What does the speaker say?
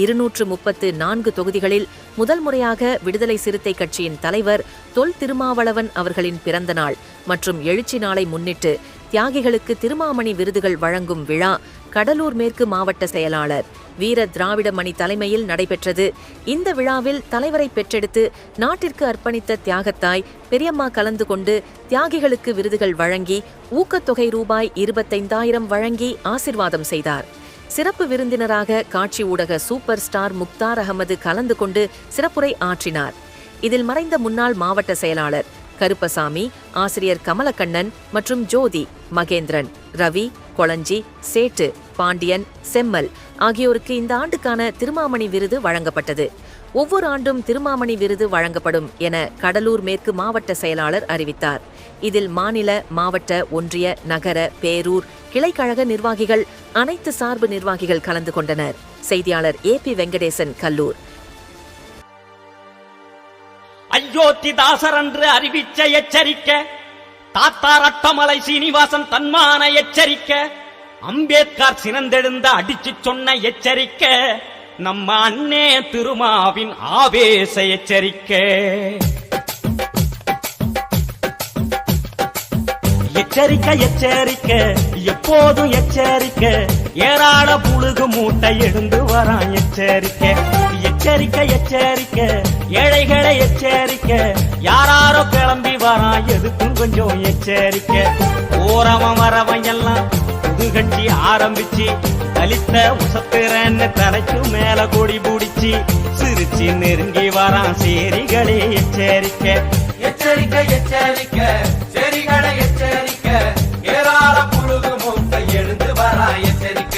234 தொகுதிகளில் முதல் முறையாக விடுதலை சிறுத்தை கட்சியின் தலைவர் தொல் திருமாவளவன் அவர்களின் பிறந்த நாள் மற்றும் எழுச்சி நாளை முன்னிட்டு தியாகிகளுக்கு திருமாமணி விருதுகள் வழங்கும் விழா கடலூர் மேற்கு மாவட்ட செயலாளர் வீர திராவிடமணி தலைமையில் நடைபெற்றது. இந்த விழாவில் தலைவரை பெற்றெடுத்து நாட்டிற்கு அர்ப்பணித்த தியாகத்தாய் பெரியம்மா கலந்து கொண்டு தியாகிகளுக்கு விருதுகள் வழங்கி ஊக்கத்தொகை ரூபாய் 25,000 வழங்கி ஆசிர்வாதம் செய்தார். சிறப்பு விருந்தினராக காட்சி ஊடக சூப்பர் ஸ்டார் முக்தார் அகமது கலந்து கொண்டு சிறப்புரை ஆற்றினார். இதில் மறைந்த முன்னாள் மாவட்ட செயலாளர் கருப்பசாமி, ஆசிரியர் கமலக்கண்ணன் மற்றும் ஜோதி, மகேந்திரன், ரவி, கொளஞ்சி, சேட்டு, பாண்டியன், செம்மல் ஆகியோருக்கு இந்த ஆண்டுக்கான திருமாமணி விருது வழங்கப்பட்டது. ஒவ்வொரு ஆண்டும் திருமாமணி விருது வழங்கப்படும் என கடலூர் மேற்கு மாவட்ட செயலாளர் அறிவித்தார். இதில் மாநில, மாவட்ட, ஒன்றிய, நகர, பேரூர், கிளைக்கழக நிர்வாகிகள், அனைத்து சார்பு நிர்வாகிகள் கலந்து கொண்டனர். செய்தியாளர் AP வெங்கடேசன், கல்லூர். அயோத்திதாசர் என்று அறிவிச்ச எச்சரிக்கை, தாத்தா ரட்டமலை சீனிவாசன் தன்மான எச்சரிக்கை, அம்பேத்கர் சினந்தெழுந்த அடிச்சு சொன்ன எச்சரிக்கை, நம்ம அண்ணே திருமாவின் ஆவேச எச்சரிக்கை. எச்சரிக்கை எச்சரிக்கை எப்போதும் எச்சரிக்கை, ஏராள புழுகு மூட்டை எழுந்து வரான் எச்சரிக்கை. எச்சரிக்கை எச்சரிக்கை ஏழைகளை எச்சரிக்கை, யாராரோ கிளம்பி வரான் எதுக்கும் கொஞ்சம் எச்சரிக்கை. ஓரவன் வரவன் எல்லாம் புது கட்சி ஆரம்பிச்சு தலித்த உசத்திரன்னு தலைக்கு மேல கொடி பிடிச்சி சிரிச்சு நெருங்கி வரான் சேரிகளே எச்சரிக்கை. எச்சரிக்கை எச்சரிக்கை சேரிகளை எச்சரிக்கை, ஏராள புழுகு மூட்டை எழுந்து வரா எச்சரிக்கை.